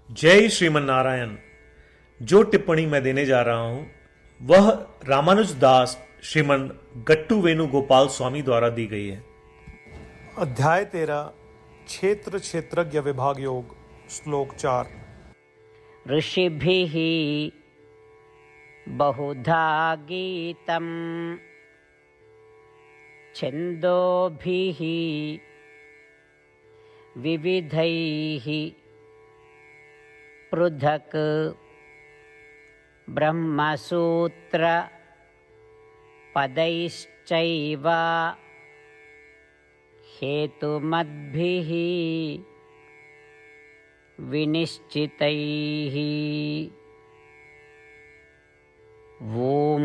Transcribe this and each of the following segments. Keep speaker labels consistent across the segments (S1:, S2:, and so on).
S1: जय श्रीमन नारायण। जो टिप्पणी मैं देने जा रहा हूं वह रामानुज दास श्रीमन गट्टू वेणुगोपाल स्वामी द्वारा दी गई है।
S2: अध्याय 13 क्षेत्र क्षेत्रज्ञ विभाग योग श्लोक 4।
S3: ऋषिभिः बहुधा गीतं छन्दोभिः विविधैः पृथक् ब्रह्मसूत्र पदैश्चैव हेतुमद्भिः विनिश्चितैः। ओम।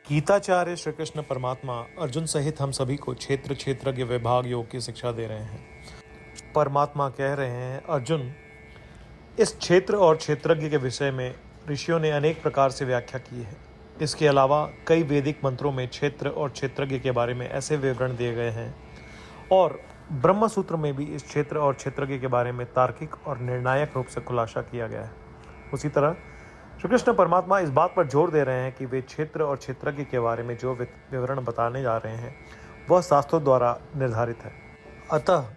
S2: गीताचार्य श्री कृष्ण परमात्मा अर्जुन सहित हम सभी को क्षेत्र क्षेत्रज्ञ विभाग योग की शिक्षा दे रहे हैं। परमात्मा कह रहे हैं, अर्जुन, इस क्षेत्र और क्षेत्रज्ञ के विषय में ऋषियों ने अनेक प्रकार से व्याख्या की है। इसके अलावा कई वैदिक मंत्रों में क्षेत्र और क्षेत्रज्ञ के बारे में ऐसे विवरण दिए गए हैं और ब्रह्म सूत्र में भी इस क्षेत्र और क्षेत्रज्ञ के बारे में तार्किक और निर्णायक रूप से खुलासा किया गया है। उसी तरह श्री कृष्ण परमात्मा इस बात पर जोर दे रहे हैं कि वे क्षेत्र और क्षेत्रज्ञ के बारे में जो विवरण बताने जा रहे हैं वह शास्त्रों द्वारा निर्धारित है। अतः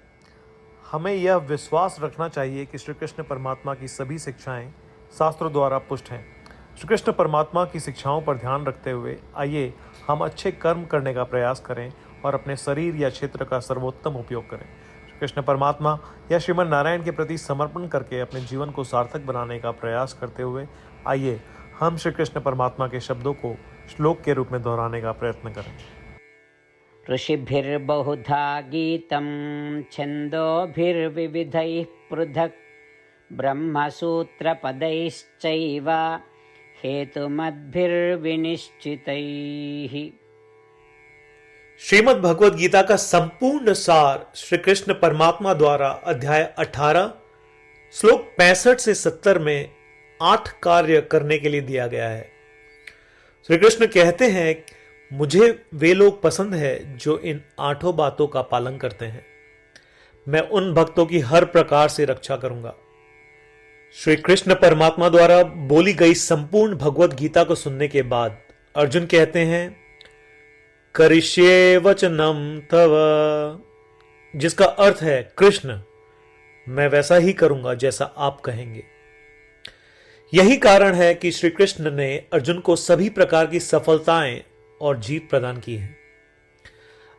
S2: हमें यह विश्वास रखना चाहिए कि श्री कृष्ण परमात्मा की सभी शिक्षाएं शास्त्रों द्वारा पुष्ट हैं। श्री कृष्ण परमात्मा की शिक्षाओं पर ध्यान रखते हुए आइए हम अच्छे कर्म करने का प्रयास करें और अपने शरीर या क्षेत्र का सर्वोत्तम उपयोग करें। श्री कृष्ण परमात्मा या श्रीमन नारायण के प्रति समर्पण करके अपने जीवन को सार्थक बनाने का प्रयास करते हुए आइए हम श्री कृष्ण परमात्मा के शब्दों को श्लोक के रूप में दोहराने का प्रयत्न करें।
S3: ऋषिभिर्बहुधा गीतं छन्दोभिर्विविधैः पृथक् ब्रह्मसूत्रपदैश्चैव हेतुमद्भिर्विनिश्चितैः।
S1: श्रीमद् भगवद गीता का संपूर्ण सार श्री कृष्ण परमात्मा द्वारा अध्याय 18 श्लोक 65 से 70 में 8 कार्य करने के लिए दिया गया है। श्री कृष्ण कहते हैं, मुझे वे लोग पसंद है जो इन 8 बातों का पालन करते हैं। मैं उन भक्तों की हर प्रकार से रक्षा करूंगा। श्री कृष्ण परमात्मा द्वारा बोली गई संपूर्ण भगवद गीता को सुनने के बाद अर्जुन कहते हैं, करिष्ये वचनम तव, जिसका अर्थ है, कृष्ण, मैं वैसा ही करूंगा जैसा आप कहेंगे। यही कारण है कि श्री कृष्ण ने अर्जुन को सभी प्रकार की सफलताएं और जीत प्रदान की है।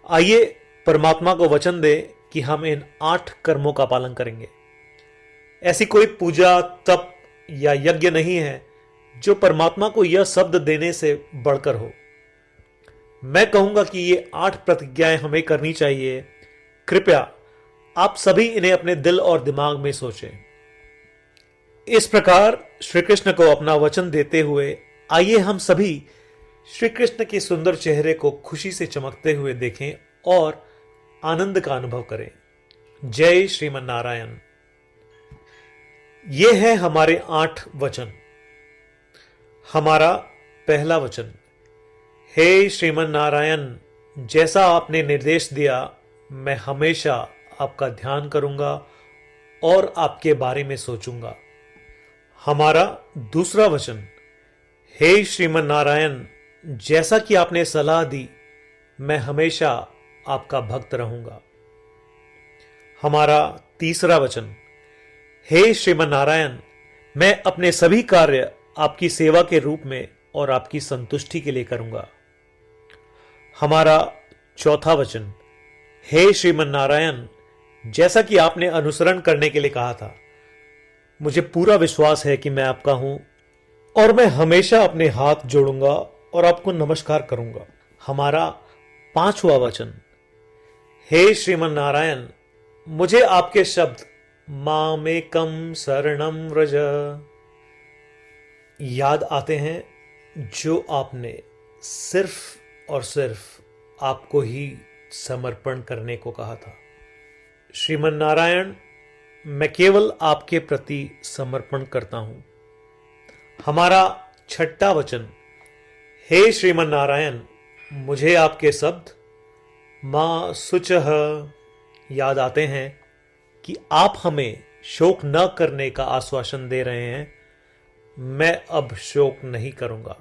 S1: आइए परमात्मा को वचन दे कि हम इन 8 कर्मों का पालन करेंगे। ऐसी कोई पूजा, तप या यज्ञ नहीं है जो परमात्मा को यह शब्द देने से बढ़कर हो। मैं कहूंगा कि ये 8 प्रतिज्ञाएं हमें करनी चाहिए। कृपया आप सभी इन्हें अपने दिल और दिमाग में सोचें। इस प्रकार श्री कृष्ण को अपना वचन देते हुए आइए हम सभी श्री कृष्ण के सुंदर चेहरे को खुशी से चमकते हुए देखें और आनंद का अनुभव करें। जय श्रीमन नारायण। ये है हमारे 8 वचन। हमारा पहला वचन, हे श्रीमन नारायण, जैसा आपने निर्देश दिया मैं हमेशा आपका ध्यान करूंगा और आपके बारे में सोचूंगा। हमारा दूसरा वचन, हे श्रीमन नारायण, जैसा कि आपने सलाह दी मैं हमेशा आपका भक्त रहूंगा। हमारा तीसरा वचन, हे श्रीमन नारायण, मैं अपने सभी कार्य आपकी सेवा के रूप में और आपकी संतुष्टि के लिए करूंगा। हमारा चौथा वचन, हे श्रीमन नारायण, जैसा कि आपने अनुसरण करने के लिए कहा था, मुझे पूरा विश्वास है कि मैं आपका हूं और मैं हमेशा अपने हाथ जोड़ूंगा और आपको नमस्कार करूंगा। हमारा पांचवा वचन, हे श्रीमन नारायण, मुझे आपके शब्द मामेकम शरणम व्रज याद आते हैं जो आपने सिर्फ और सिर्फ आपको ही समर्पण करने को कहा था। श्रीमन नारायण, मैं केवल आपके प्रति समर्पण करता हूं। हमारा छठा वचन, हे श्रीमन नारायण, मुझे आपके शब्द मां शुचः याद आते हैं कि आप हमें शोक न करने का आश्वासन दे रहे हैं, मैं अब शोक नहीं करूंगा।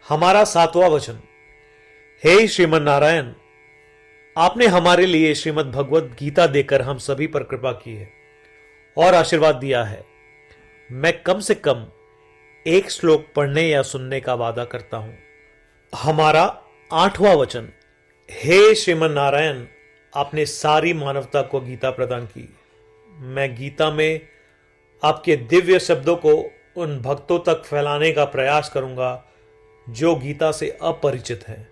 S1: हमारा 7वां वचन। हे श्रीमन नारायण, आपने हमारे लिए श्रीमद् भगवत गीता देकर हम सभी पर कृपा की है और आशीर्वाद दिया है। मैं कम से कम एक श्लोक पढ़ने या सुनने का वादा करता हूं। हमारा 8वां वचन। हे श्रीमन नारायण, आपने सारी मानवता को गीता प्रदान की। मैं गीता में आपके दिव्य शब्दों को उन भक्तों तक फैलाने का प्रयास करूंगा जो गीता से अपरिचित हैं।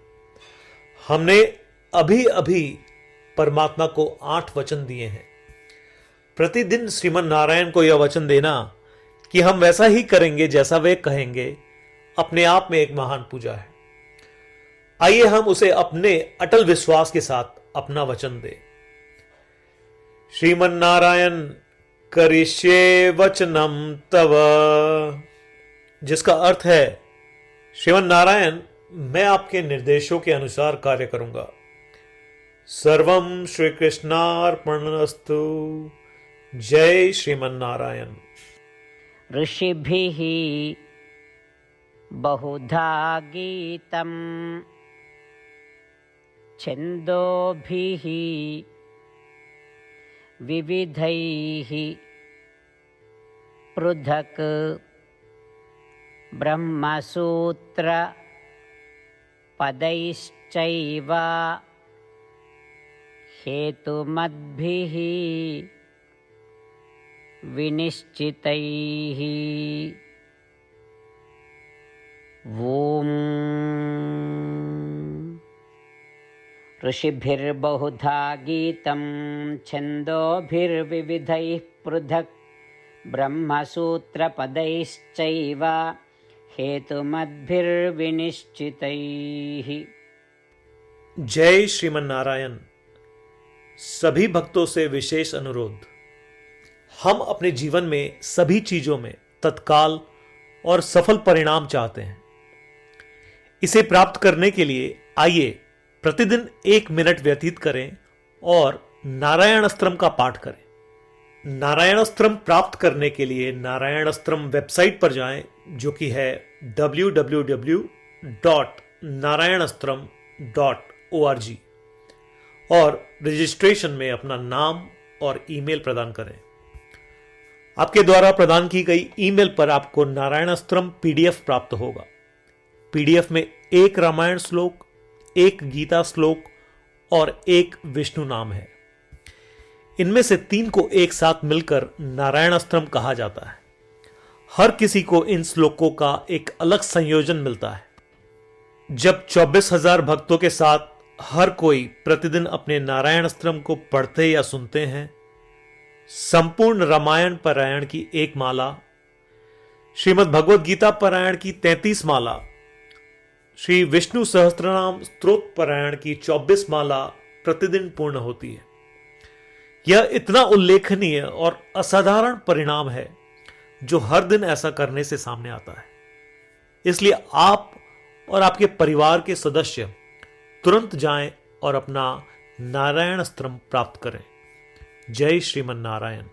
S1: हमने अभी अभी परमात्मा को 8 वचन दिए हैं। प्रतिदिन श्रीमन नारायण को यह वचन देना कि हम वैसा ही करेंगे जैसा वे कहेंगे, अपने आप में एक महान पूजा है। आइए हम उसे अपने अटल विश्वास के साथ अपना वचन दें। श्रीमन नारायण करिष्ये वचनम तव, जिसका अर्थ है, श्रीमन नारायण, मैं आपके निर्देशों के अनुसार कार्य करूंगा। सर्वम श्री कृष्णार्पणमस्तु। जय श्रीमन नारायण।
S3: ऋषिभिः बहुधा गीतं छन्दोभिः विविधैः पृथक् ब्रह्मसूत्र पदैश्चैव हेतुमद्भिः विनिश्चितैः। ॐ ऋषिभिर्बहुधा गीतं छन्दोभिर्विविधैः पृथक् ब्रह्मसूत्रपदैश्चैव हेतुमद्भिर्विनिश्चितैः।
S1: जय श्रीमन नारायण। सभी भक्तों से विशेष अनुरोध। हम अपने जीवन में सभी चीजों में तत्काल और सफल परिणाम चाहते हैं। इसे प्राप्त करने के लिए आइए प्रतिदिन 1 मिनट व्यतीत करें और नारायण अस्त्रम का पाठ करें। नारायण अस्त्रम प्राप्त करने के लिए नारायण अस्त्रम वेबसाइट पर जाएं, जो कि है www.narayanastram.org, और रजिस्ट्रेशन में अपना नाम और ईमेल प्रदान करें। आपके द्वारा प्रदान की गई ईमेल पर आपको नारायण अस्त्रम पीडीएफ प्राप्त होगा। पीडीएफ में 1 रामायण श्लोक, 1 गीता श्लोक और 1 विष्णु नाम है। इनमें से 3 को एक साथ मिलकर नारायण अस्त्रम कहा जाता है। हर किसी को इन श्लोकों का एक अलग संयोजन मिलता है। जब 24,000 भक्तों के साथ हर कोई प्रतिदिन अपने नारायण अस्त्रम को पढ़ते या सुनते हैं, संपूर्ण रामायण पारायण की 1 माला, श्रीमद् भगवत गीता पारायण की 33 माला, श्री विष्णु सहस्त्रनाम स्तोत्र पारायण की 24 माला प्रतिदिन पूर्ण होती है। यह इतना उल्लेखनीय और असाधारण परिणाम है जो हर दिन ऐसा करने से सामने आता है। इसलिए आप और आपके परिवार के सदस्य तुरंत जाएं और अपना नारायण अस्त्रम प्राप्त करें। जय श्रीमन नारायण।